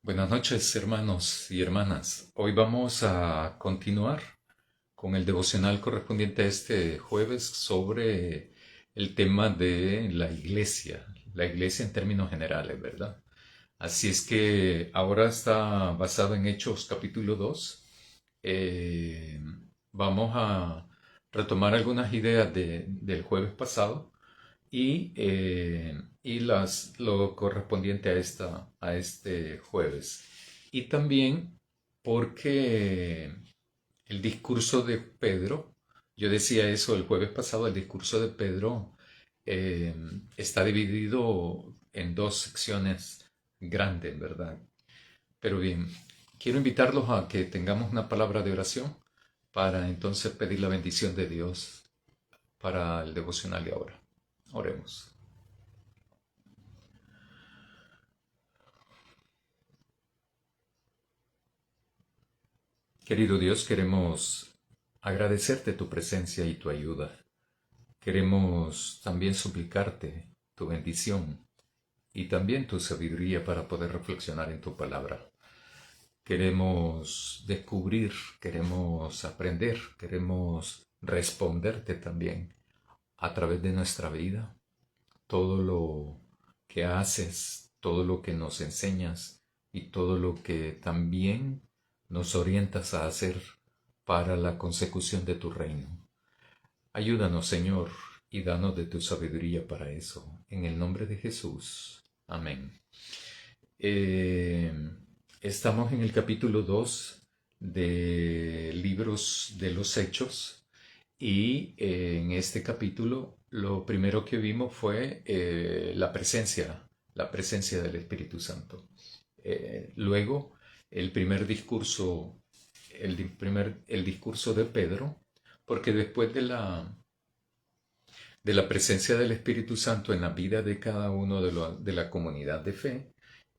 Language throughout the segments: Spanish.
Buenas noches, hermanos y hermanas. Hoy vamos a continuar con el devocional correspondiente a este jueves sobre el tema de la iglesia en términos generales, ¿verdad? Así es que ahora está basado en Hechos capítulo 2. Eh, Vamos a retomar algunas ideas del jueves pasado y lo correspondiente a este jueves. Y también porque el discurso de Pedro, yo decía eso el jueves pasado, el discurso de Pedro eh, está dividido en dos secciones grandes, ¿verdad? Pero bien, quiero invitarlos a que tengamos una palabra de oración para entonces pedir la bendición de Dios para el devocional de ahora. Oremos. Querido Dios, queremos agradecerte tu presencia y tu ayuda. Queremos también suplicarte tu bendición y también tu sabiduría para poder reflexionar en tu palabra. Queremos descubrir, queremos aprender, queremos responderte también a través de nuestra vida, todo lo que haces, todo lo que nos enseñas y todo lo que también nos orientas a hacer para la consecución de tu reino. Ayúdanos, Señor, y danos de tu sabiduría para eso. En el nombre de Jesús. Amén. Eh, Estamos en el capítulo 2 de Libros de los Hechos y en este capítulo lo primero que vimos fue la presencia del Espíritu Santo. Luego, el primer discurso, el discurso de Pedro, porque después de la presencia del Espíritu Santo en la vida de cada uno de la comunidad de fe,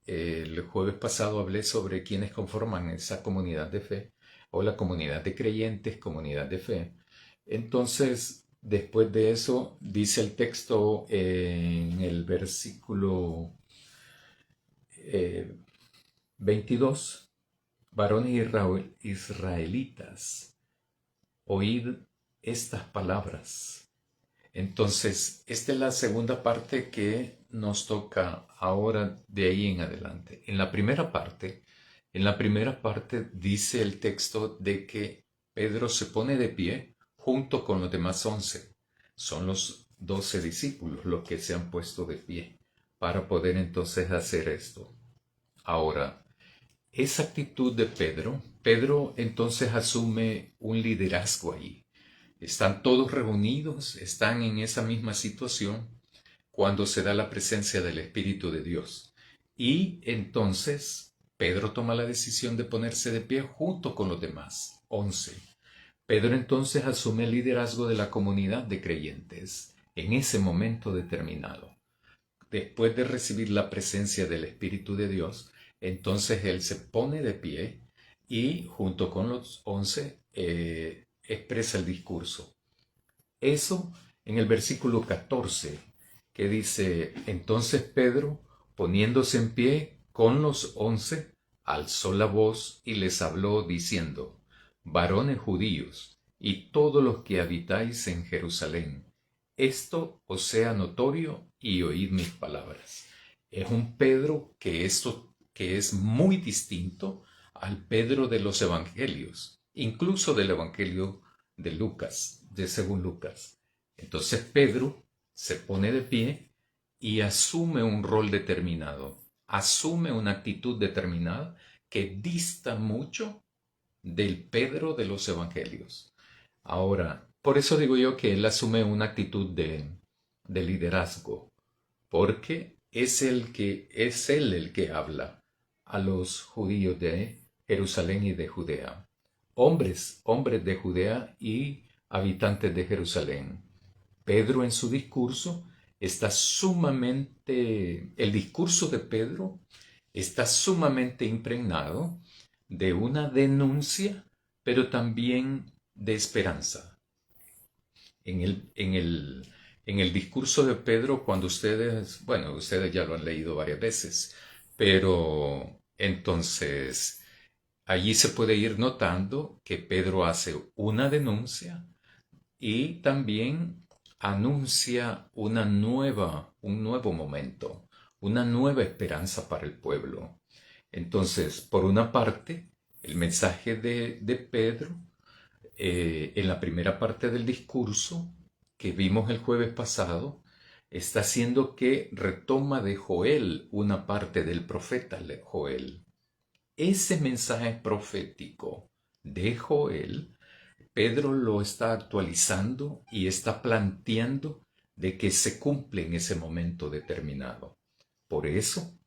el jueves pasado hablé sobre quienes conforman esa comunidad de fe o la comunidad de creyentes, comunidad de fe. Entonces, después de eso, dice el texto en el versículo 22, varones israelitas, oíd estas palabras. Entonces, esta es la segunda parte que nos toca ahora de ahí en adelante. En la primera parte dice el texto de que Pedro se pone de pie junto con los demás 11. Son los 12 discípulos los que se han puesto de pie para poder entonces hacer esto. Ahora, esa actitud de Pedro entonces asume un liderazgo ahí. Están todos reunidos, están en esa misma situación cuando se da la presencia del Espíritu de Dios. Y entonces Pedro toma la decisión de ponerse de pie junto con los demás, 11. Pedro entonces asume el liderazgo de la comunidad de creyentes en ese momento determinado. Después de recibir la presencia del Espíritu de Dios, entonces él se pone de pie y junto con los 11 expresa el discurso. Eso en el versículo 14, que dice, entonces Pedro, poniéndose en pie con los 11, alzó la voz y les habló diciendo, varones judíos y todos los que habitáis en Jerusalén, esto os sea notorio y oíd mis palabras. Es un Pedro que es muy distinto al Pedro de los evangelios, incluso del evangelio de Lucas, de según Lucas. Entonces Pedro se pone de pie y asume un rol determinado, asume una actitud determinada que dista mucho del Pedro de los evangelios. Ahora, por eso digo yo que él asume una actitud de liderazgo, porque es él el que habla a los judíos de Jerusalén y de Judea, hombres de Judea y habitantes de Jerusalén. Pedro en su discurso el discurso de Pedro está sumamente impregnado de una denuncia, pero también de esperanza. En el, en el, en el discurso de Pedro, cuando ustedes ya lo han leído varias veces, pero Entonces, allí se puede ir notando que Pedro hace una denuncia y también anuncia un nuevo momento, una nueva esperanza para el pueblo. Entonces, por una parte, el mensaje de Pedro, en la primera parte del discurso que vimos el jueves pasado, está haciendo que retoma de Joel una parte del profeta Joel. Ese mensaje profético de Joel, Pedro lo está actualizando y está planteando de que se cumple en ese momento determinado. Por eso,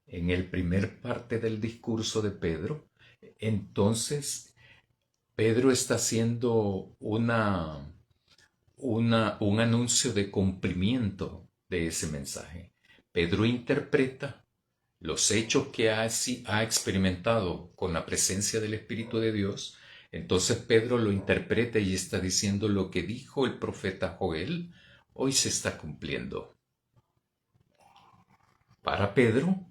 en el primer parte del discurso de Pedro, entonces Pedro está haciendo un anuncio de cumplimiento de ese mensaje. Pedro interpreta los hechos que ha experimentado con la presencia del Espíritu de Dios. Entonces Pedro lo interpreta y está diciendo: lo que dijo el profeta Joel hoy se está cumpliendo. Para Pedro,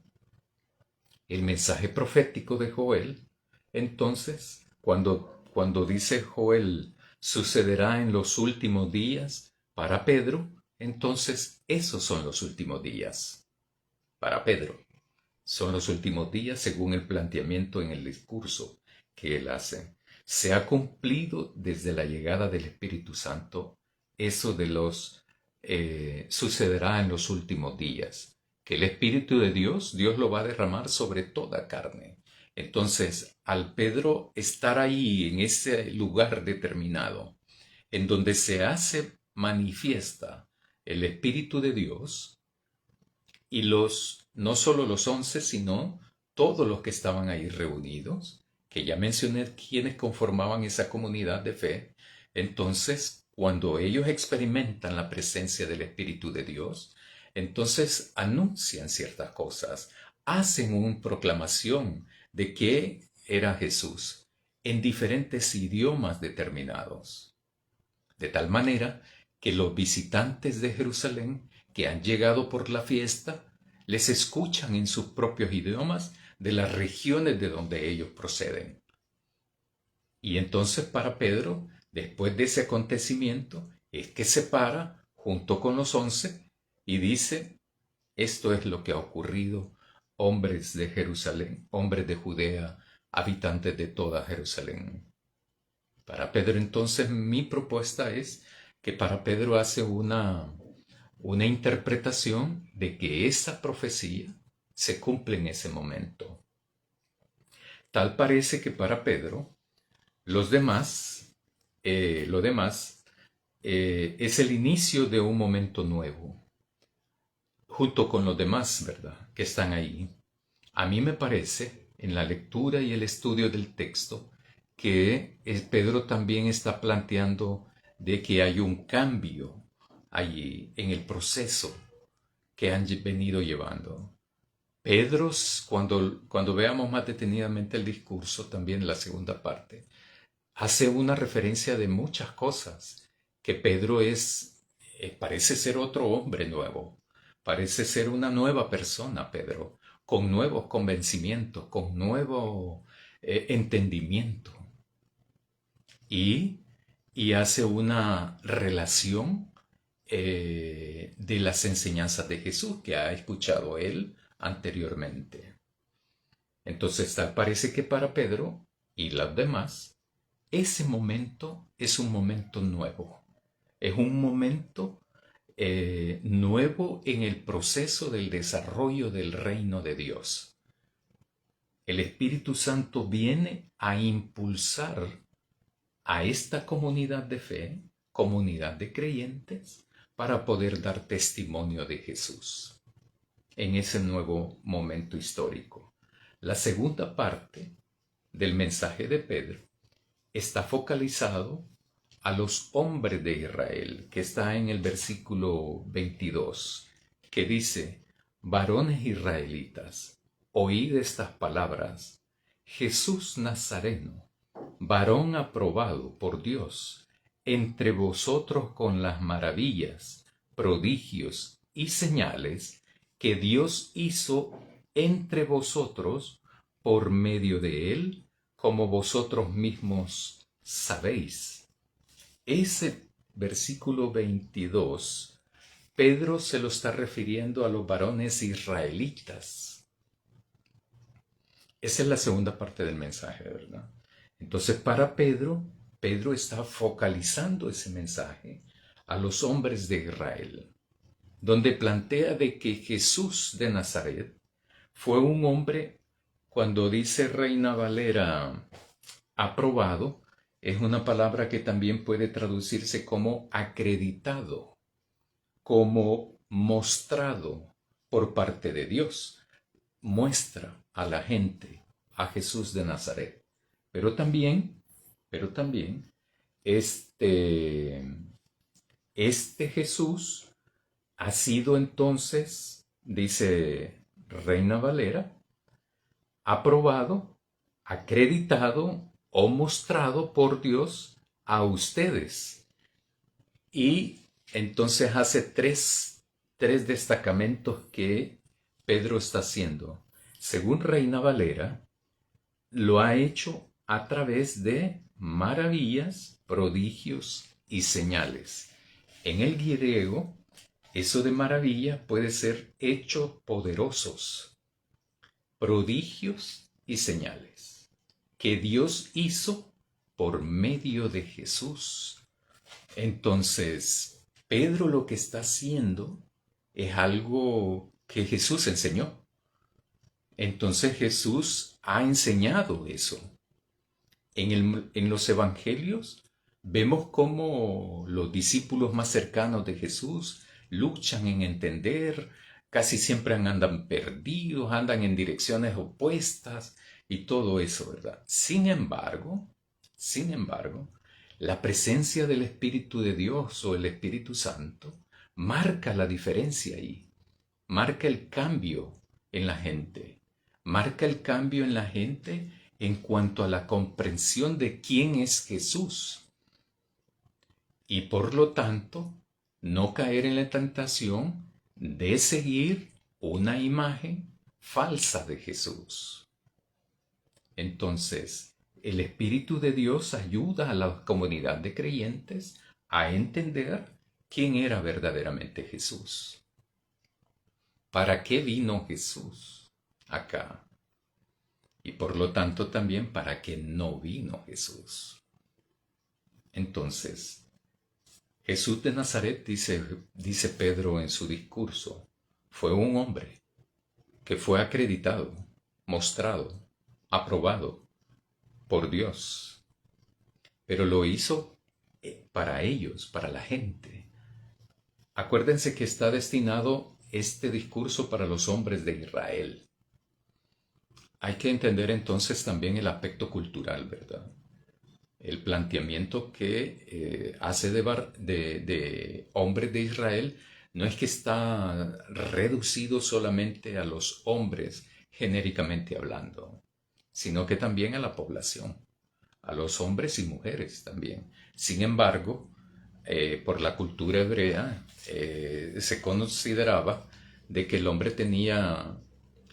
el mensaje profético de Joel, entonces, cuando dice Joel, sucederá en los últimos días, para Pedro, entonces esos son los últimos días. Para Pedro, son los últimos días según el planteamiento en el discurso que él hace. Se ha cumplido desde la llegada del Espíritu Santo eso de sucederá en los últimos días, que el Espíritu de Dios lo va a derramar sobre toda carne. Entonces, al Pedro estar ahí en ese lugar determinado, en donde se hace manifiesta el Espíritu de Dios, y no solo los 11, sino todos los que estaban ahí reunidos, que ya mencioné quienes conformaban esa comunidad de fe. Entonces, cuando ellos experimentan la presencia del Espíritu de Dios, entonces anuncian ciertas cosas, hacen una proclamación de que era Jesús en diferentes idiomas determinados. De tal manera que los visitantes de Jerusalén que han llegado por la fiesta les escuchan en sus propios idiomas de las regiones de donde ellos proceden. Y entonces para Pedro, después de ese acontecimiento, es que se para junto con los 11 y dice: esto es lo que ha ocurrido, hombres de Jerusalén, hombres de Judea, habitantes de toda Jerusalén. Para Pedro, entonces, mi propuesta es que para Pedro hace una interpretación de que esa profecía se cumple en ese momento. Tal parece que para Pedro, lo demás es el inicio de un momento nuevo, junto con los demás, ¿verdad?, que están ahí. A mí me parece, en la lectura y el estudio del texto, que Pedro también está planteando de que hay un cambio allí en el proceso que han venido llevando. Pedro, cuando veamos más detenidamente el discurso, también la segunda parte, hace una referencia de muchas cosas, que Pedro parece ser otro hombre nuevo, parece ser una nueva persona, Pedro, con nuevos convencimientos, con nuevo entendimiento. Y hace una relación de las enseñanzas de Jesús que ha escuchado él anteriormente. Entonces tal parece que para Pedro y los demás, ese momento es un momento nuevo. Es un momento nuevo en el proceso del desarrollo del reino de Dios. El Espíritu Santo viene a impulsar a esta comunidad de fe, comunidad de creyentes, para poder dar testimonio de Jesús en ese nuevo momento histórico. La segunda parte del mensaje de Pedro está focalizado a los hombres de Israel, que está en el versículo 22, que dice: varones israelitas, oíd estas palabras. Jesús Nazareno, varón aprobado por Dios, entre vosotros con las maravillas, prodigios y señales que Dios hizo entre vosotros por medio de él, como vosotros mismos sabéis. Ese versículo 22, Pedro se lo está refiriendo a los varones israelitas. Esa es la segunda parte del mensaje, ¿verdad? Entonces, para Pedro, Pedro está focalizando ese mensaje a los hombres de Israel, donde plantea de que Jesús de Nazaret fue un hombre, cuando dice Reina Valera aprobado, es una palabra que también puede traducirse como acreditado, como mostrado por parte de Dios. Muestra a la gente a Jesús de Nazaret. Pero también, este, este Jesús ha sido entonces, dice Reina Valera, aprobado, acreditado o mostrado por Dios a ustedes. Y entonces hace tres destacamentos que Pedro está haciendo. Según Reina Valera, lo ha hecho a través de maravillas, prodigios y señales. En el griego, eso de maravilla puede ser hechos poderosos, prodigios y señales, que Dios hizo por medio de Jesús. Entonces, Pedro lo que está haciendo es algo que Jesús enseñó. Entonces Jesús ha enseñado eso. En los evangelios vemos cómo los discípulos más cercanos de Jesús luchan en entender, casi siempre andan perdidos, andan en direcciones opuestas y todo eso, ¿verdad? Sin embargo, la presencia del Espíritu de Dios o el Espíritu Santo marca la diferencia ahí, marca el cambio en la gente, marca el cambio en la gente en cuanto a la comprensión de quién es Jesús. Y por lo tanto, no caer en la tentación de seguir una imagen falsa de Jesús. Entonces, el Espíritu de Dios ayuda a la comunidad de creyentes a entender quién era verdaderamente Jesús. ¿Para qué vino Jesús acá? Y por lo tanto también para qué no vino Jesús. Entonces, Jesús de Nazaret, dice Pedro en su discurso, fue un hombre que fue acreditado, mostrado, aprobado por Dios, pero lo hizo para ellos, para la gente. Acuérdense que está destinado este discurso para los hombres de Israel. Hay que entender entonces también el aspecto cultural, ¿verdad? El planteamiento que hace de hombres de Israel no es que está reducido solamente a los hombres genéricamente hablando, sino que también a la población, a los hombres y mujeres también. Sin embargo, por la cultura hebrea se consideraba de que el hombre tenía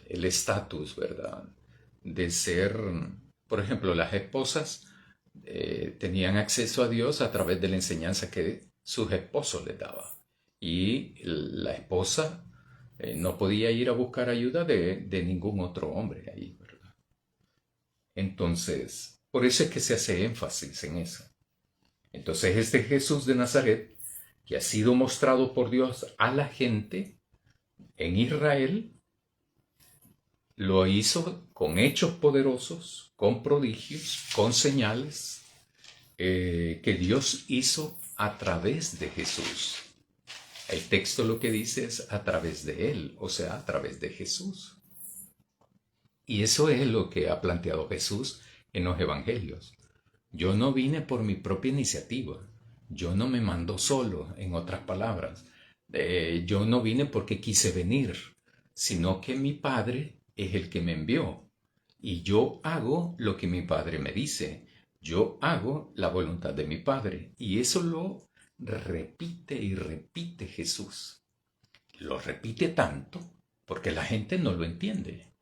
el estatus, ¿verdad? De ser, por ejemplo, las esposas tenían acceso a Dios a través de la enseñanza que sus esposos les daban. Y la esposa no podía ir a buscar ayuda de ningún otro hombre ahí, ¿verdad? Entonces, por eso es que se hace énfasis en eso. Entonces, este Jesús de Nazaret, que ha sido mostrado por Dios a la gente en Israel, lo hizo con hechos poderosos, con prodigios, con señales que Dios hizo a través de Jesús. El texto lo que dice es a través de Él, o sea, a través de Jesús. Y eso es lo que ha planteado Jesús en los evangelios. Yo no vine por mi propia iniciativa. Yo no me mando solo, en otras palabras. Yo no vine porque quise venir, sino que mi Padre es el que me envió. Y yo hago lo que mi Padre me dice. Yo hago la voluntad de mi Padre. Y eso lo repite y repite Jesús. Lo repite tanto porque la gente no lo entiende.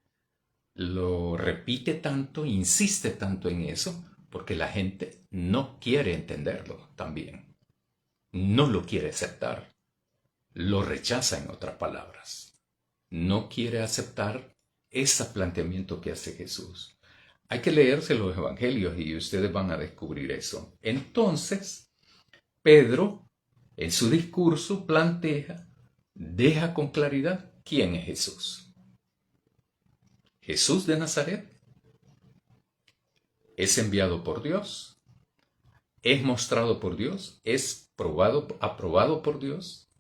lo repite tanto, insiste tanto en eso, porque la gente no quiere entenderlo también. No lo quiere aceptar. Lo rechaza, en otras palabras. No quiere aceptar ese planteamiento que hace Jesús. Hay que leerse los evangelios y ustedes van a descubrir eso. Entonces, Pedro, en su discurso, deja con claridad quién es Jesús. Jesús de Nazaret es enviado por Dios, es mostrado por Dios, es aprobado por Dios.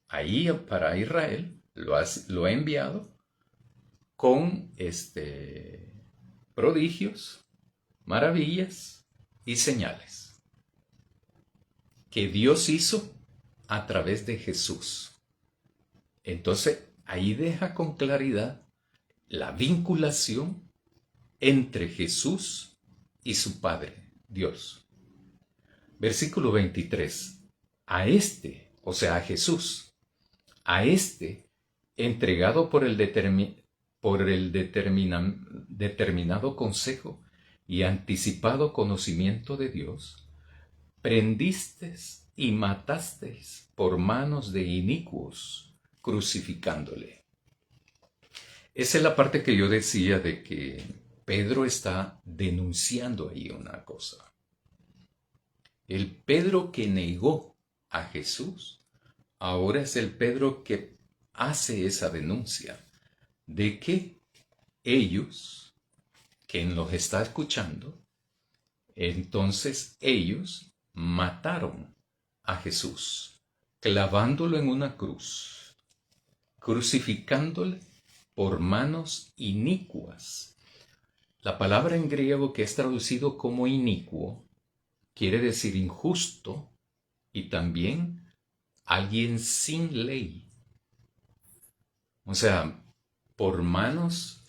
Ahí para Israel lo ha enviado con prodigios, maravillas y señales que Dios hizo a través de Jesús. Entonces, ahí deja con claridad la vinculación entre Jesús y su Padre, Dios. Versículo 23. A o sea, a Jesús, a entregado por el determinado consejo y anticipado conocimiento de Dios, prendisteis y matasteis por manos de inicuos, crucificándole. Esa es la parte que yo decía de que Pedro está denunciando ahí una cosa. El Pedro que negó a Jesús, ahora es el Pedro que hace esa denuncia de que ellos, quien los está escuchando, entonces ellos mataron a Jesús, clavándolo en una cruz, crucificándole por manos inicuas. La palabra en griego que es traducido como inicuo quiere decir injusto y también alguien sin ley. O sea, por manos,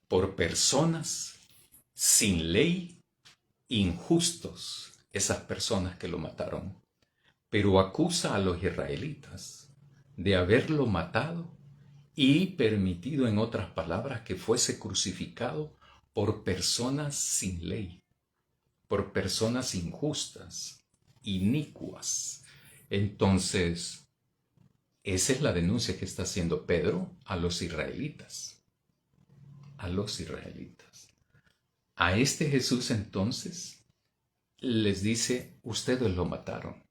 por personas sin ley, injustos, esas personas que lo mataron. Pero acusa a los israelitas de haberlo matado y permitido, en otras palabras, que fuese crucificado por personas sin ley, por personas injustas, inicuas. Entonces, esa es la denuncia que está haciendo Pedro a los israelitas. A los israelitas. A este Jesús entonces les dice, ustedes lo mataron.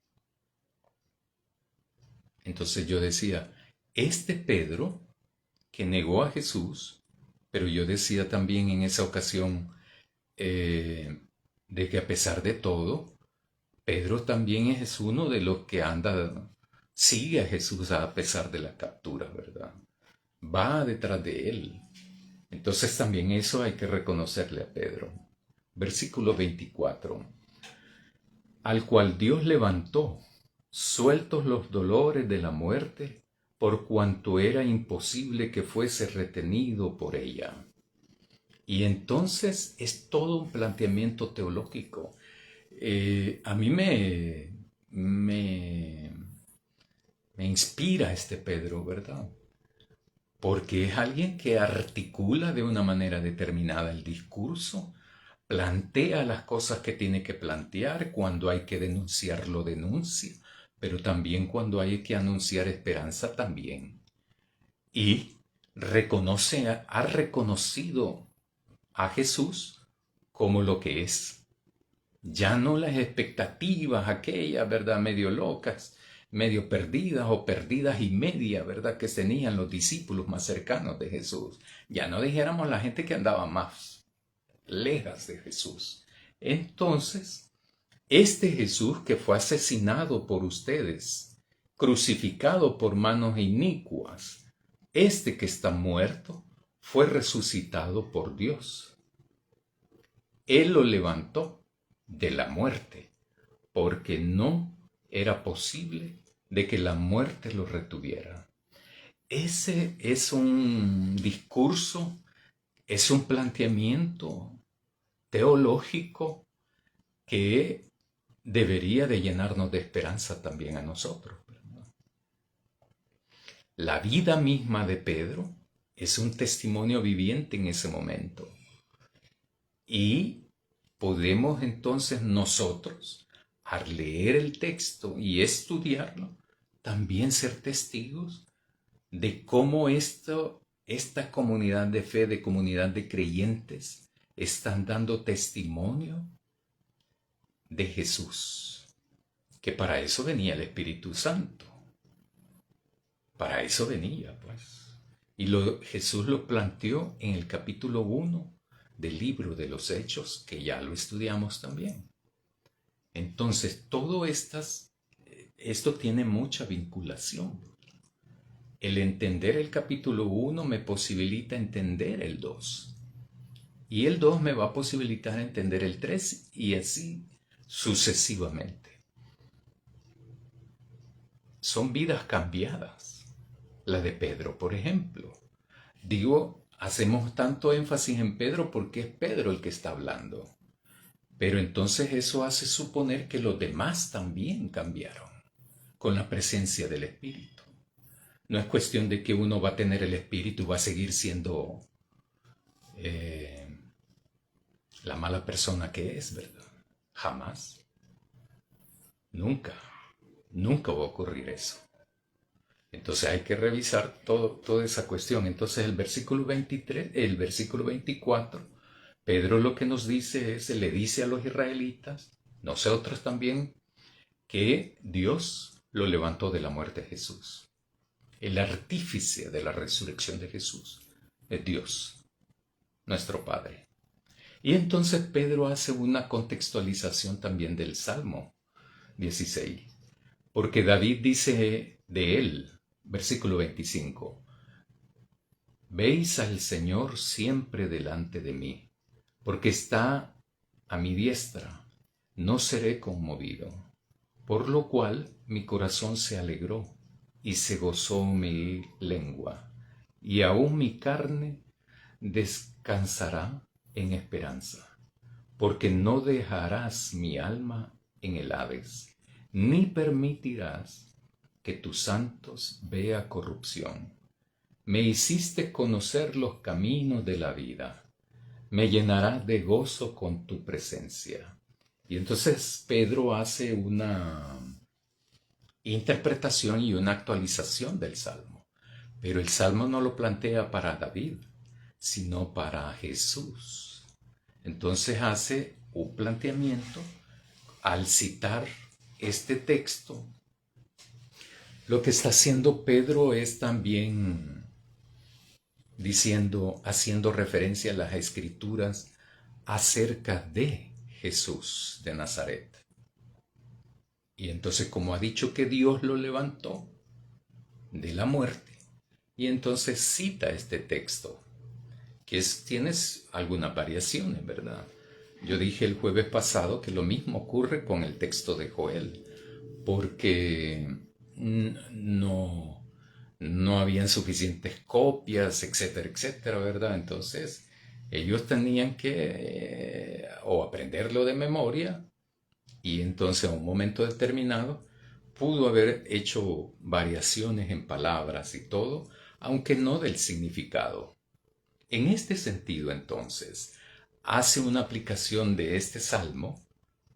Entonces yo decía, este Pedro que negó a Jesús, pero yo decía también en esa ocasión de que a pesar de todo, Pedro también es uno de los que sigue a Jesús a pesar de la captura, ¿verdad? Va detrás de él. Entonces también eso hay que reconocerle a Pedro. Versículo 24. Al cual Dios levantó, sueltos los dolores de la muerte, por cuanto era imposible que fuese retenido por ella. Y entonces es todo un planteamiento teológico. A mí me inspira este Pedro, ¿verdad? Porque es alguien que articula de una manera determinada el discurso, plantea las cosas que tiene que plantear, cuando hay que denunciar lo denuncia, pero también cuando hay que anunciar esperanza también. Y ha reconocido a Jesús como lo que es. Ya no las expectativas aquellas, ¿verdad? Medio locas, medio perdidas o perdidas y media, ¿verdad? Que tenían los discípulos más cercanos de Jesús. Ya no dijéramos la gente que andaba más lejas de Jesús. Entonces, este Jesús que fue asesinado por ustedes, crucificado por manos inicuas, este que está muerto, fue resucitado por Dios. Él lo levantó de la muerte, porque no era posible de que la muerte lo retuviera. Ese es un discurso, es un planteamiento teológico que debería de llenarnos de esperanza también a nosotros, ¿verdad? La vida misma de Pedro es un testimonio viviente en ese momento. Y podemos entonces nosotros, al leer el texto y estudiarlo, también ser testigos de cómo esta comunidad de fe, de comunidad de creyentes, están dando testimonio de Jesús, que para eso venía el Espíritu Santo, para eso venía, pues. Y Jesús lo planteó en el capítulo 1 del libro de los Hechos, que ya lo estudiamos también. Entonces, esto tiene mucha vinculación. El entender el capítulo 1 me posibilita entender el 2. Y el 2 me va a posibilitar entender el 3 y así sucesivamente. Son vidas cambiadas. La de Pedro, por ejemplo. Digo, hacemos tanto énfasis en Pedro porque es Pedro el que está hablando. Pero entonces eso hace suponer que los demás también cambiaron con la presencia del Espíritu. No es cuestión de que uno va a tener el Espíritu y va a seguir siendo la mala persona que es, ¿verdad? Jamás. Nunca. Nunca va a ocurrir eso. Entonces hay que revisar toda esa cuestión. Entonces el versículo 23, el versículo 24, Pedro lo que nos dice es, le dice a los israelitas, nosotros también, que Dios lo levantó de la muerte de Jesús. El artífice de la resurrección de Jesús es Dios, nuestro Padre. Y entonces Pedro hace una contextualización también del Salmo 16, porque David dice de él, versículo 25, veis al Señor siempre delante de mí, porque está a mi diestra, no seré conmovido, por lo cual mi corazón se alegró y se gozó mi lengua, y aún mi carne descansará en esperanza, porque no dejarás mi alma en el Hades, ni permitirás que tus santos vea corrupción. Me hiciste conocer los caminos de la vida, me llenarás de gozo con tu presencia. Y entonces Pedro hace una interpretación y una actualización del Salmo. Pero el Salmo no lo plantea para David, sino para Jesús. Entonces hace un planteamiento al citar este texto. Lo que está haciendo Pedro es también haciendo referencia a las Escrituras acerca de Jesús de Nazaret. Y entonces, como ha dicho que Dios lo levantó de la muerte, y entonces cita este texto, que tienes algunas variaciones, ¿verdad? Yo dije el jueves pasado que lo mismo ocurre con el texto de Joel, porque no habían suficientes copias, etcétera, etcétera, ¿verdad? Entonces, ellos tenían que o aprenderlo de memoria, y entonces a un momento determinado pudo haber hecho variaciones en palabras y todo, aunque no del significado. En este sentido, entonces, hace una aplicación de este salmo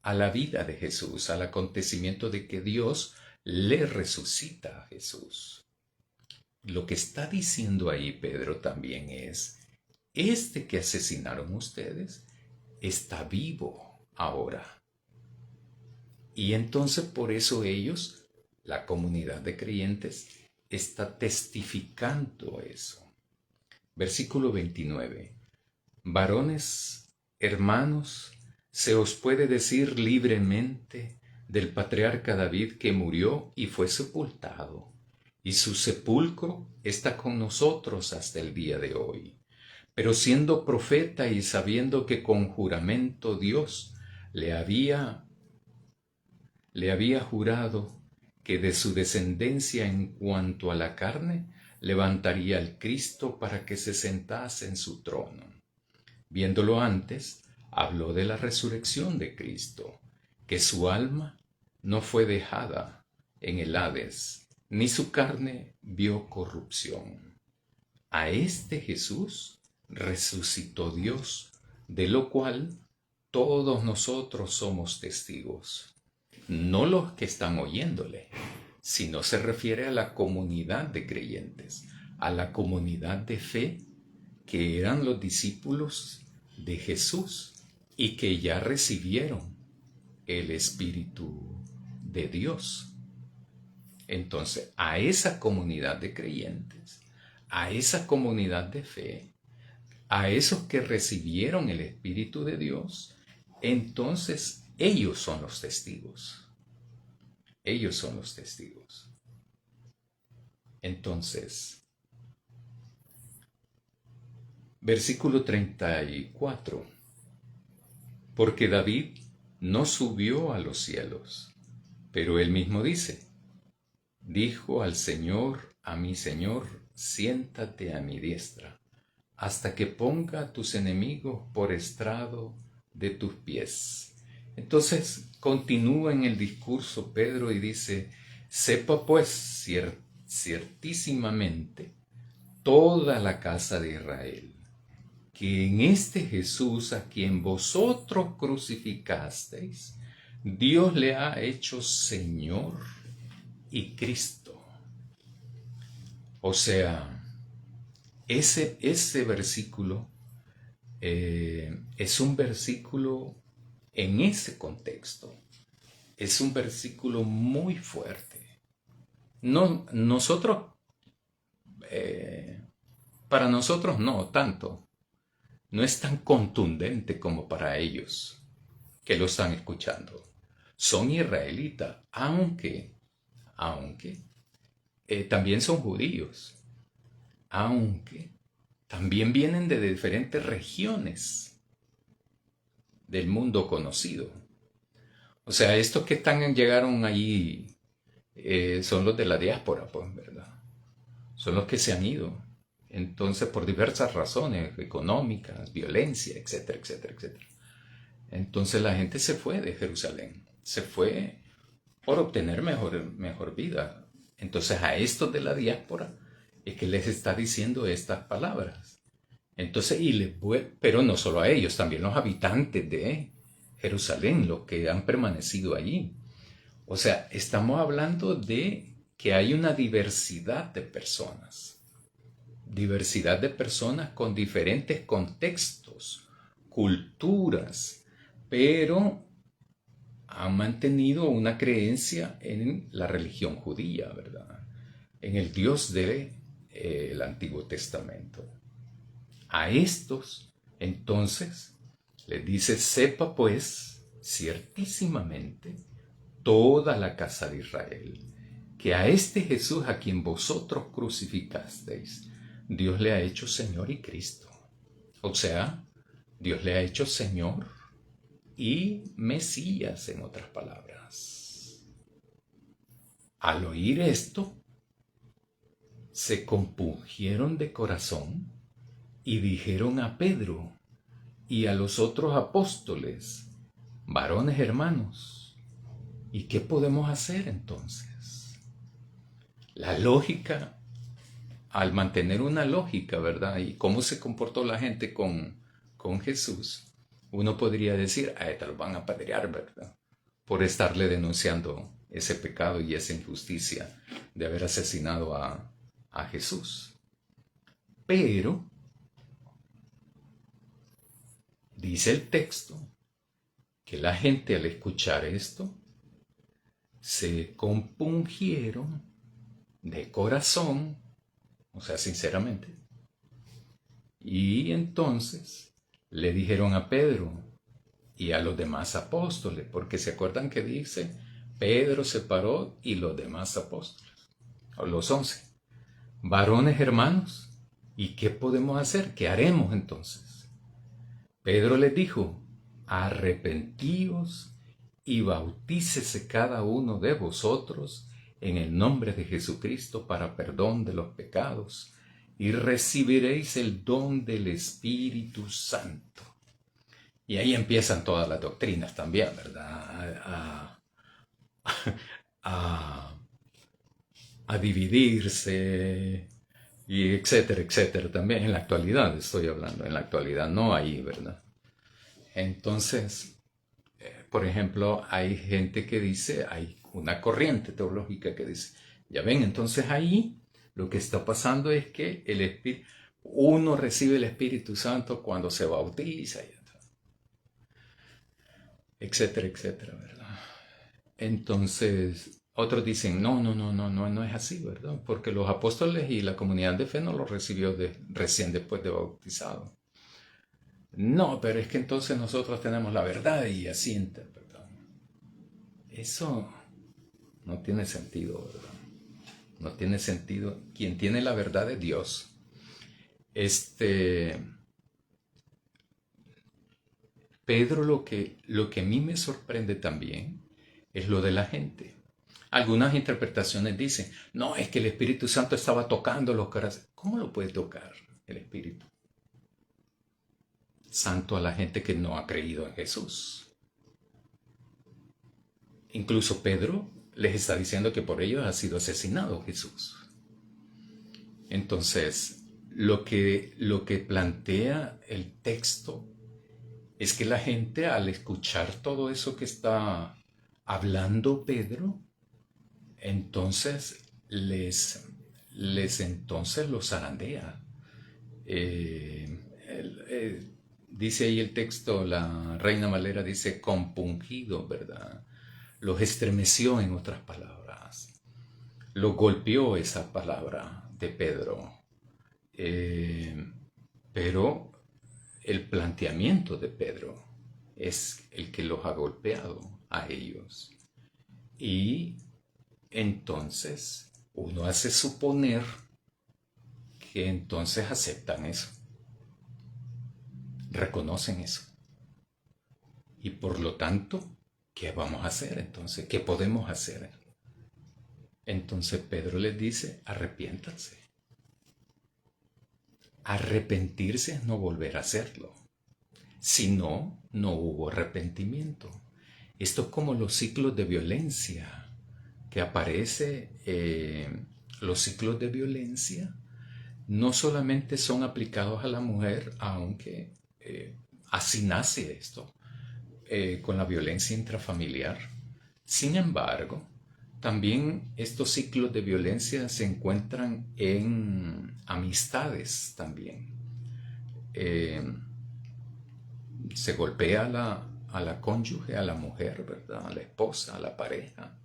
a la vida de Jesús, al acontecimiento de que Dios le resucita a Jesús. Lo que está diciendo ahí Pedro también es, este que asesinaron ustedes está vivo ahora. Y entonces por eso ellos, la comunidad de creyentes, está testificando eso. Versículo 29. Varones, hermanos, se os puede decir libremente del patriarca David que murió y fue sepultado, y su sepulcro está con nosotros hasta el día de hoy. Pero siendo profeta y sabiendo que con juramento Dios le había jurado que de su descendencia en cuanto a la carne levantaría al Cristo para que se sentase en su trono. Viéndolo antes, habló de la resurrección de Cristo, que su alma no fue dejada en el Hades, ni su carne vio corrupción. a este Jesús resucitó Dios, de lo cual todos nosotros somos testigos. No los que están oyéndole, sino se refiere a la comunidad de creyentes, a la comunidad de fe que eran los discípulos de Jesús y que ya recibieron el Espíritu de Dios. Entonces, a esa comunidad de creyentes, a esa comunidad de fe, a esos que recibieron el Espíritu de Dios, entonces ellos son los testigos. Ellos son los testigos. Entonces, versículo 34. Porque David no subió a los cielos, pero él mismo dice, dijo al Señor, a mi Señor, siéntate a mi diestra, hasta que ponga a tus enemigos por estrado de tus pies. Entonces continúa en el discurso Pedro y dice, sepa pues ciertísimamente toda la casa de Israel, que en este Jesús a quien vosotros crucificasteis, Dios le ha hecho Señor y Cristo. O sea, ese versículo es un versículo en ese contexto. Es un versículo muy fuerte. No, para nosotros no tanto. No es tan contundente como para ellos que lo están escuchando. Son israelitas, aunque también son judíos, aunque también vienen de diferentes regiones del mundo conocido. O sea, estos que llegaron allí son los de la diáspora, pues, ¿verdad? Son los que se han ido. Entonces, por diversas razones económicas, violencia, etcétera, etcétera, etcétera. Entonces la gente se fue de Jerusalén, se fue por obtener mejor vida. Entonces a estos de la diáspora es que les está diciendo estas palabras. Entonces, pero no solo a ellos, también los habitantes de Jerusalén, los que han permanecido allí. O sea, estamos hablando de que hay una diversidad de personas con diferentes contextos, culturas, pero han mantenido una creencia en la religión judía, ¿verdad? En el Dios del Antiguo Testamento. A estos, entonces, les dice, sepa pues, ciertísimamente, toda la casa de Israel, que a este Jesús a quien vosotros crucificasteis, Dios le ha hecho Señor y Cristo. O sea, Dios le ha hecho Señor y Mesías, en otras palabras. Al oír esto, se compungieron de corazón y dijeron a Pedro y a los otros apóstoles, varones hermanos, ¿y qué podemos hacer entonces? La lógica, al mantener una lógica, ¿verdad? Y cómo se comportó la gente con Jesús, uno podría decir, te lo van a apedrear, ¿verdad? Por estarle denunciando ese pecado y esa injusticia de haber asesinado a Jesús. Pero dice el texto que la gente al escuchar esto se compungieron de corazón, o sea, sinceramente, y entonces le dijeron a Pedro y a los demás apóstoles, porque se acuerdan que dice, Pedro se paró y los demás apóstoles, o los 11, varones hermanos, ¿y qué podemos hacer? ¿Qué haremos entonces? Pedro les dijo, arrepentíos y bautícese cada uno de vosotros en el nombre de Jesucristo para perdón de los pecados, y recibiréis el don del Espíritu Santo. Y ahí empiezan todas las doctrinas también, ¿verdad? A dividirse y etcétera, etcétera. También en la actualidad estoy hablando, en la actualidad no ahí, ¿verdad? Entonces, por ejemplo, hay gente que dice, hay una corriente teológica que dice, ya ven, entonces ahí lo que está pasando es que el Espíritu, uno recibe el Espíritu Santo cuando se bautiza, etcétera, etcétera, ¿verdad? Entonces, otros dicen, no es así, ¿verdad? Porque los apóstoles y la comunidad de fe no lo recibió recién después de bautizado. No, pero es que entonces nosotros tenemos la verdad y así, ¿verdad? Eso no tiene sentido, ¿verdad? No tiene sentido. Quien tiene la verdad es Dios. Este, Pedro, lo que a mí me sorprende también es lo de la gente. Algunas interpretaciones dicen, no, es que el Espíritu Santo estaba tocando los corazones. ¿Cómo lo puede tocar el Espíritu Santo a la gente que no ha creído en Jesús? Incluso Pedro les está diciendo que por ellos ha sido asesinado Jesús. Entonces, lo que plantea el texto es que la gente, al escuchar todo eso que está hablando Pedro, entonces entonces los zarandea. Eh, dice ahí el texto, la Reina Valera dice compungido, ¿verdad? Los estremeció, en otras palabras. Lo golpeó esa palabra de Pedro. Pero el planteamiento de Pedro es el que los ha golpeado a ellos. Y entonces uno hace suponer que entonces aceptan eso, reconocen eso. Y por lo tanto, ¿qué vamos a hacer entonces? ¿Qué podemos hacer? Entonces Pedro les dice, arrepiéntanse. Arrepentirse es no volver a hacerlo. Si no, no hubo arrepentimiento. Esto es como los ciclos de violencia que aparece. Los ciclos de violencia no solamente son aplicados a la mujer, aunque así nace esto, con la violencia intrafamiliar. Sin embargo, también estos ciclos de violencia se encuentran en amistades también. Eh, Se golpea a la cónyuge, a la mujer, ¿verdad? A la esposa, a la pareja.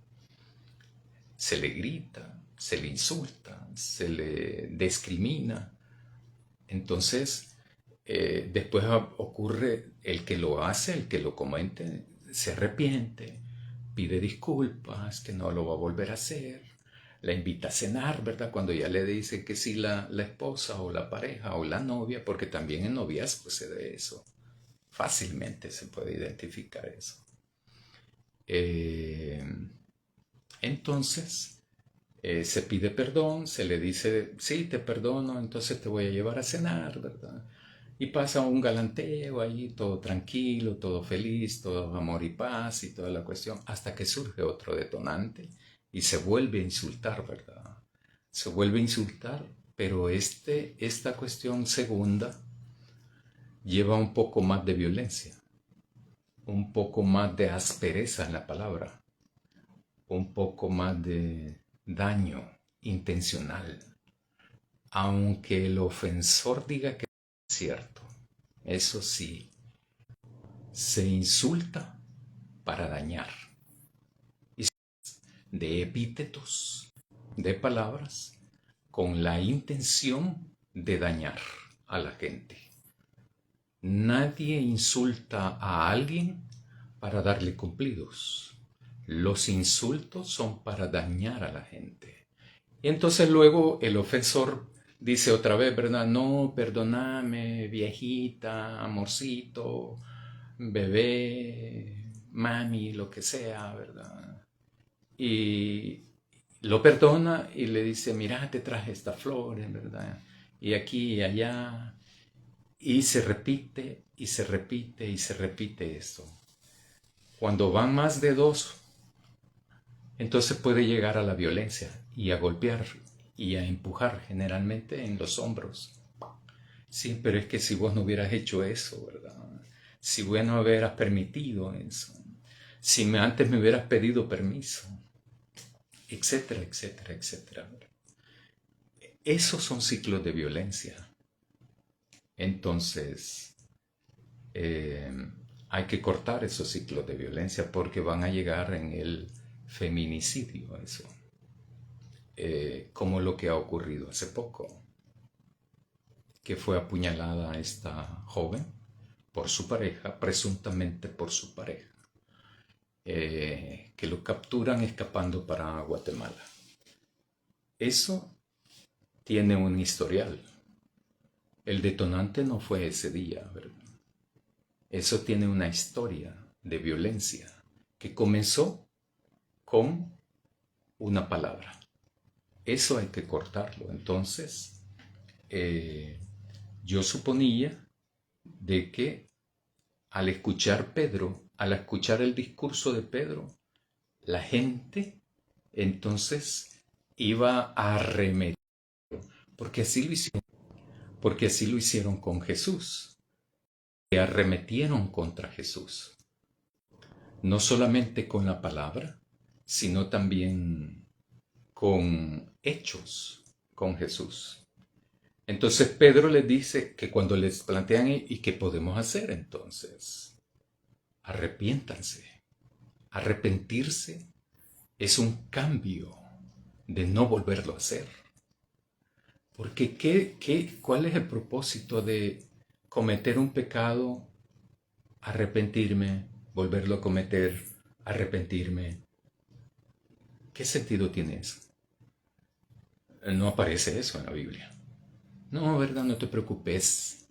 Se le grita, se le insulta, se le discrimina. Entonces, después ocurre el que lo hace, el que lo comete, se arrepiente, pide disculpas, que no lo va a volver a hacer, la invita a cenar, ¿verdad? Cuando ya le dice que sí la esposa o la pareja o la novia, porque también en noviazgo se ve eso. Fácilmente se puede identificar eso. Eh, entonces, se pide perdón, se le dice, sí, te perdono, entonces te voy a llevar a cenar, ¿verdad? Y pasa un galanteo ahí, todo tranquilo, todo feliz, todo amor y paz y toda la cuestión, hasta que surge otro detonante y se vuelve a insultar, ¿verdad? Se vuelve a insultar, pero esta cuestión segunda lleva un poco más de violencia, un poco más de aspereza en la palabra, un poco más de daño intencional, aunque el ofensor diga que es cierto. Eso sí, se insulta para dañar. Y de epítetos, de palabras, con la intención de dañar a la gente. Nadie insulta a alguien para darle cumplidos. Los insultos son para dañar a la gente. Y entonces luego el ofensor dice otra vez, ¿verdad? No, perdóname, viejita, amorcito, bebé, mami, lo que sea, ¿verdad? Y lo perdona y le dice, mira, te traje estas flores, ¿verdad? Y aquí y allá. Y se repite y se repite y se repite esto. Cuando van más de dos, entonces puede llegar a la violencia y a golpear y a empujar generalmente en los hombros. Sí, pero es que si vos no hubieras hecho eso, ¿verdad? Si vos no hubieras permitido eso, si antes me hubieras pedido permiso, etcétera, etcétera, etcétera. Esos son ciclos de violencia. Entonces, hay que cortar esos ciclos de violencia porque van a llegar en el feminicidio, eso. Como lo que ha ocurrido hace poco, que fue apuñalada esta joven por su pareja, presuntamente por su pareja, que lo capturan escapando para Guatemala. Eso tiene un historial. El detonante no fue ese día, ¿verdad? Eso tiene una historia de violencia que comenzó con una palabra. Eso hay que cortarlo. Entonces, yo suponía de que al escuchar el discurso de Pedro, la gente entonces iba a arremeter, porque así lo hicieron con Jesús. Que arremetieron contra Jesús, no solamente con la palabra, sino también con hechos con Jesús. Entonces Pedro les dice que cuando les plantean ¿y qué podemos hacer entonces? Arrepiéntanse. Arrepentirse es un cambio de no volverlo a hacer. Porque ¿cuál es el propósito de cometer un pecado, arrepentirme, volverlo a cometer, arrepentirme? ¿Qué sentido tiene eso? No aparece eso en la Biblia. No, ¿verdad? No te preocupes.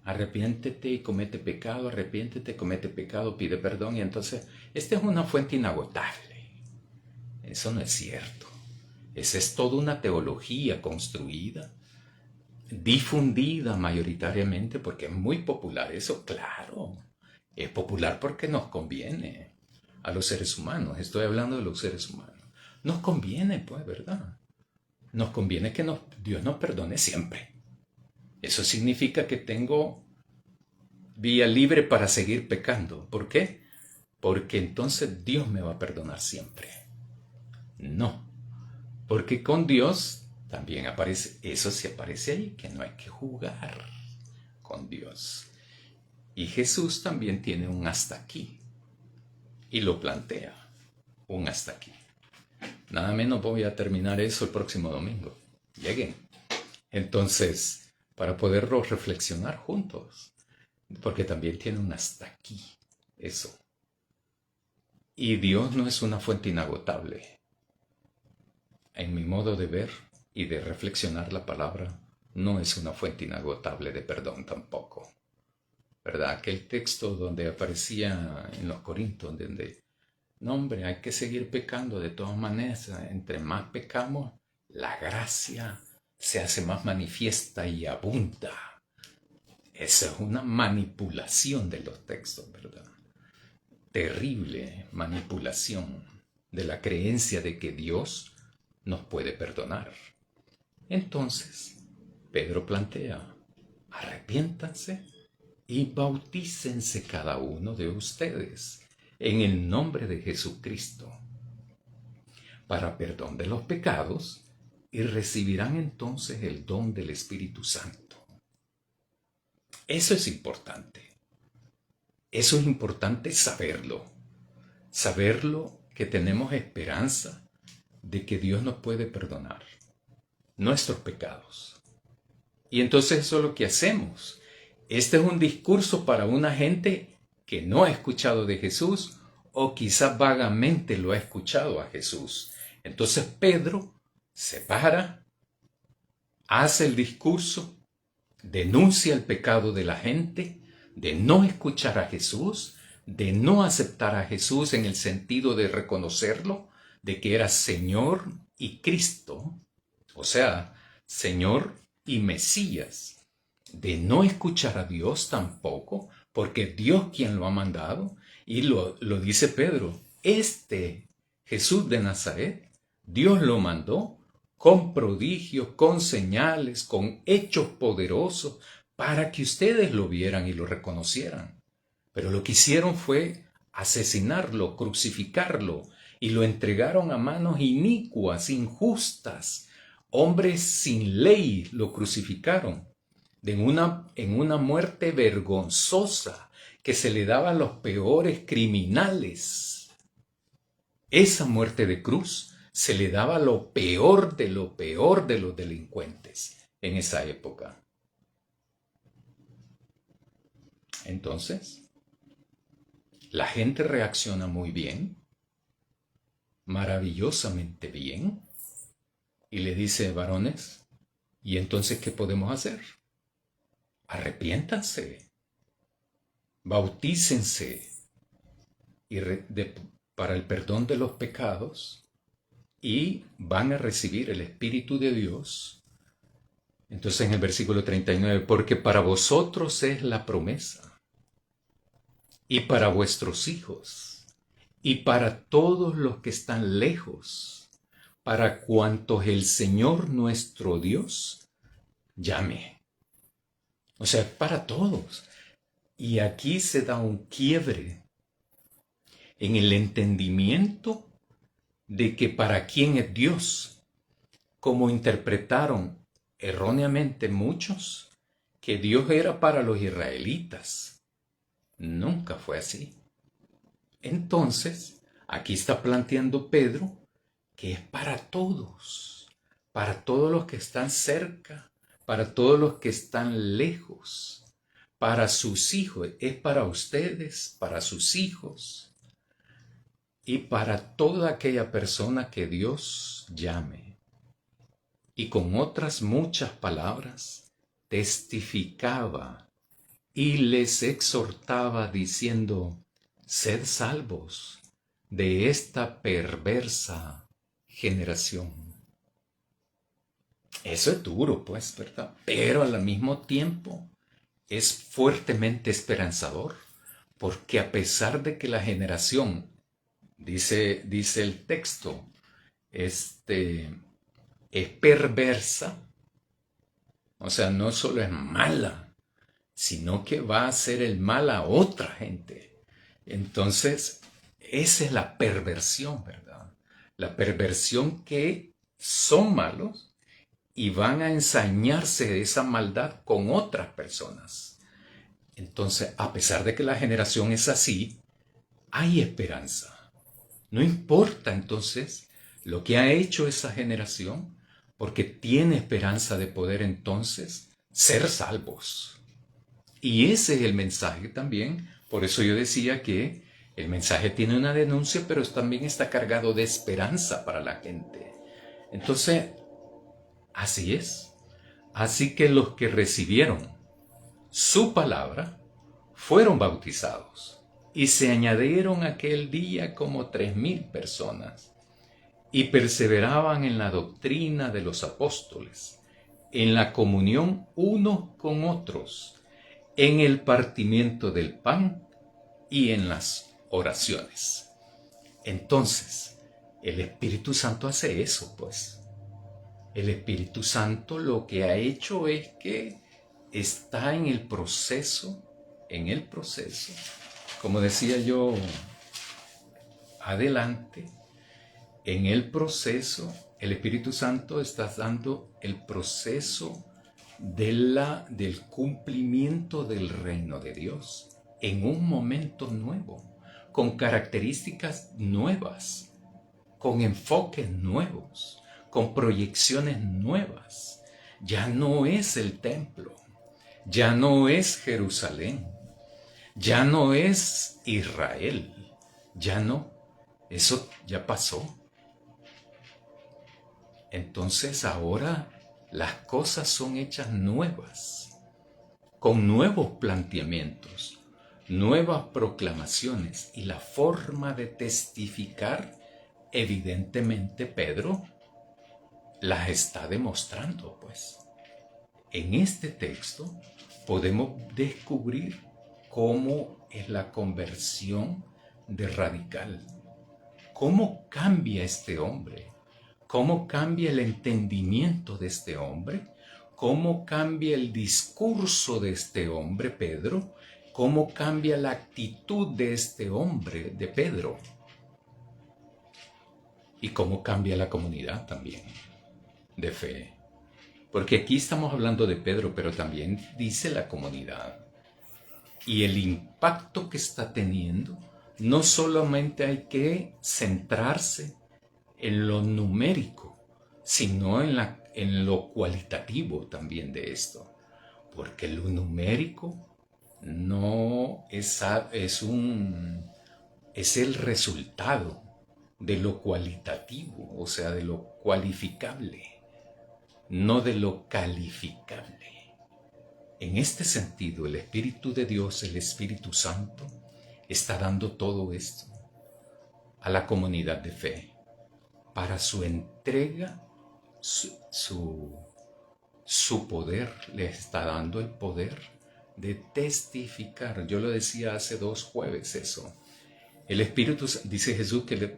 Arrepiéntete y comete pecado, arrepiéntete, comete pecado, pide perdón. Y entonces, esta es una fuente inagotable. Eso no es cierto. Esa es toda una teología construida, difundida mayoritariamente, porque es muy popular. Eso, claro, es popular porque nos conviene a los seres humanos. Estoy hablando de los seres humanos. Nos conviene, pues, ¿verdad? Nos conviene que Dios nos perdone siempre. Eso significa que tengo vía libre para seguir pecando. ¿Por qué? Porque entonces Dios me va a perdonar siempre. No, porque con Dios también aparece, eso sí aparece ahí, que no hay que jugar con Dios. Y Jesús también tiene un hasta aquí. Y lo plantea, un hasta aquí. Nada menos voy a terminar eso el próximo domingo. Lleguen. Entonces, para poderlo reflexionar juntos, porque también tiene un hasta aquí, eso. Y Dios no es una fuente inagotable. En mi modo de ver y de reflexionar la palabra, no es una fuente inagotable de perdón tampoco. ¿Verdad? Aquel texto donde aparecía en los Corintios, donde, no hombre, hay que seguir pecando de todas maneras. Entre más pecamos, la gracia se hace más manifiesta y abunda. Esa es una manipulación de los textos, ¿verdad? Terrible manipulación de la creencia de que Dios nos puede perdonar. Entonces, Pedro plantea, arrepiéntanse y bautícense cada uno de ustedes en el nombre de Jesucristo para perdón de los pecados y recibirán entonces el don del Espíritu Santo. Eso es importante. Eso es importante saberlo. Saberlo que tenemos esperanza de que Dios nos puede perdonar nuestros pecados. Y entonces eso es lo que hacemos. Este es un discurso para una gente que no ha escuchado de Jesús o quizás vagamente lo ha escuchado a Jesús. Entonces Pedro se para, hace el discurso, denuncia el pecado de la gente, de no escuchar a Jesús, de no aceptar a Jesús en el sentido de reconocerlo, de que era Señor y Cristo, o sea, Señor y Mesías, de no escuchar a Dios tampoco, porque Dios quien lo ha mandado, y lo dice Pedro, este Jesús de Nazaret, Dios lo mandó con prodigios, con señales, con hechos poderosos, para que ustedes lo vieran y lo reconocieran. Pero lo que hicieron fue asesinarlo, crucificarlo, y lo entregaron a manos inicuas, injustas. Hombres sin ley lo crucificaron en una muerte vergonzosa que se le daba a los peores criminales. Esa muerte de cruz se le daba a lo peor de los delincuentes en esa época. Entonces, la gente reacciona muy bien, maravillosamente bien, y le dice: varones, ¿y entonces qué podemos hacer? Arrepiéntanse, bautícense para el perdón de los pecados, y van a recibir el Espíritu de Dios. Entonces en el versículo 39, porque para vosotros es la promesa, y para vuestros hijos, y para todos los que están lejos, para cuantos el Señor nuestro Dios llame. O sea, para todos. Y aquí se da un quiebre en el entendimiento de que para quién es Dios, como interpretaron erróneamente muchos, que Dios era para los israelitas. Nunca fue así. Entonces, aquí está planteando Pedro que es para todos los que están cerca, para todos los que están lejos, para sus hijos, es para ustedes, para sus hijos y para toda aquella persona que Dios llame. Y con otras muchas palabras testificaba y les exhortaba diciendo: sed salvos de esta perversa generación. Eso es duro, pues, ¿verdad? Pero al mismo tiempo es fuertemente esperanzador, porque a pesar de que la generación, dice el texto, es perversa, o sea, no solo es mala, sino que va a hacer el mal a otra gente. Entonces, esa es la perversión, ¿verdad? La perversión, que son malos y van a ensañarse de esa maldad con otras personas. Entonces, a pesar de que la generación es así, hay esperanza. No importa entonces lo que ha hecho esa generación, porque tiene esperanza de poder entonces ser salvos. Y ese es el mensaje también. Por eso yo decía que el mensaje tiene una denuncia, pero también está cargado de esperanza para la gente. Entonces, así es. Así que los que recibieron su palabra fueron bautizados, y se añadieron aquel día como 3,000 personas, y perseveraban en la doctrina de los apóstoles, en la comunión unos con otros, en el partimiento del pan y en las oraciones. Entonces, el Espíritu Santo hace eso, pues. El Espíritu Santo lo que ha hecho es que está en el proceso, como decía yo adelante, en el proceso, el Espíritu Santo está dando el proceso del cumplimiento del reino de Dios en un momento nuevo, con características nuevas, con enfoques nuevos, con proyecciones nuevas. Ya no es el templo, ya no es Jerusalén, ya no es Israel, ya no, eso ya pasó. Entonces ahora las cosas son hechas nuevas, con nuevos planteamientos, nuevas proclamaciones, y la forma de testificar, evidentemente Pedro las está demostrando, pues. En este texto podemos descubrir cómo es la conversión de Radical, cómo cambia este hombre, cómo cambia el entendimiento de este hombre, cómo cambia el discurso de este hombre, Pedro, cómo cambia la actitud de este hombre, de Pedro, y cómo cambia la comunidad también de fe. Porque aquí estamos hablando de Pedro, pero también dice la comunidad. Y el impacto que está teniendo, no solamente hay que centrarse en lo numérico, sino en lo cualitativo también de esto. Porque lo numérico no es el resultado de lo cualitativo, o sea, de lo cualificable, no de lo calificable. En este sentido, el Espíritu de Dios, el Espíritu Santo, está dando todo esto a la comunidad de fe para su entrega, su poder. Le está dando el poder de testificar. Yo lo decía hace 2 jueves eso. El Espíritu, dice Jesús, que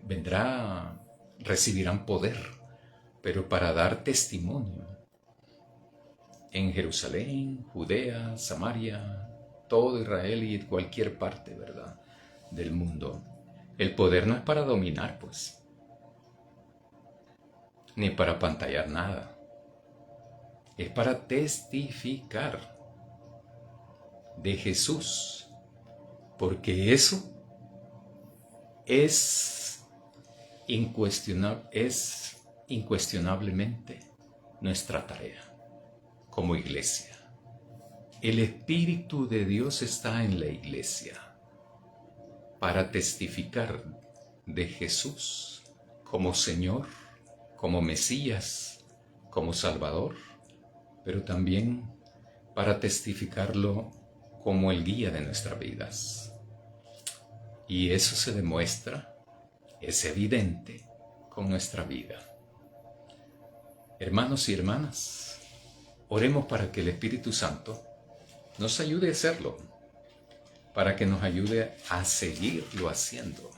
recibirán poder, pero para dar testimonio en Jerusalén, Judea, Samaria, todo Israel y cualquier parte, ¿verdad?, del mundo. El poder no es para dominar, pues, ni para pantallar nada. Es para testificar de Jesús, porque eso es incuestionablemente nuestra tarea como iglesia. El Espíritu de Dios está en la iglesia para testificar de Jesús como Señor, como Mesías, como Salvador, pero también para testificarlo como el guía de nuestras vidas. Y eso se demuestra, es evidente con nuestra vida. Hermanos y hermanas, oremos para que el Espíritu Santo nos ayude a hacerlo, para que nos ayude a seguirlo haciendo.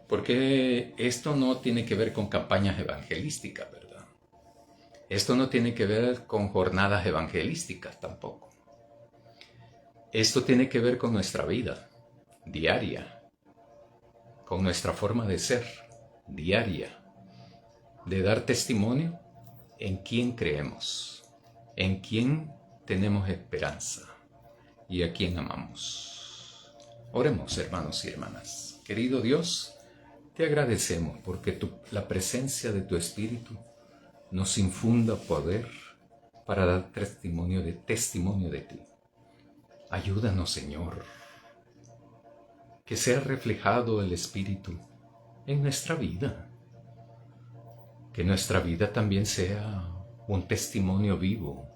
Porque esto no tiene que ver con campañas evangelísticas, ¿verdad? Esto no tiene que ver con jornadas evangelísticas tampoco. Esto tiene que ver con nuestra vida diaria, con nuestra forma de ser diaria, de dar testimonio en quién creemos, en quién tenemos esperanza y a quién amamos. Oremos, hermanos y hermanas. Querido Dios, te agradecemos porque la presencia de tu Espíritu nos infunda poder para dar testimonio de ti. Ayúdanos, Señor, que sea reflejado el Espíritu en nuestra vida, que nuestra vida también sea un testimonio vivo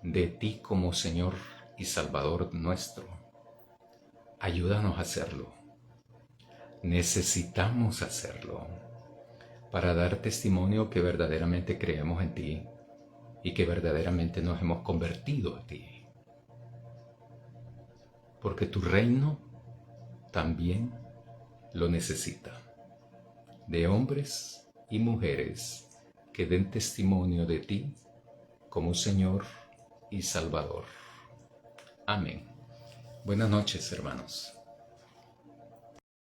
de ti como Señor y Salvador nuestro. Ayúdanos a hacerlo. Necesitamos hacerlo para dar testimonio que verdaderamente creemos en ti y que verdaderamente nos hemos convertido a ti. Porque tu reino también lo necesita, de hombres y mujeres que den testimonio de ti como Señor y Salvador. Amén. Buenas noches, hermanos.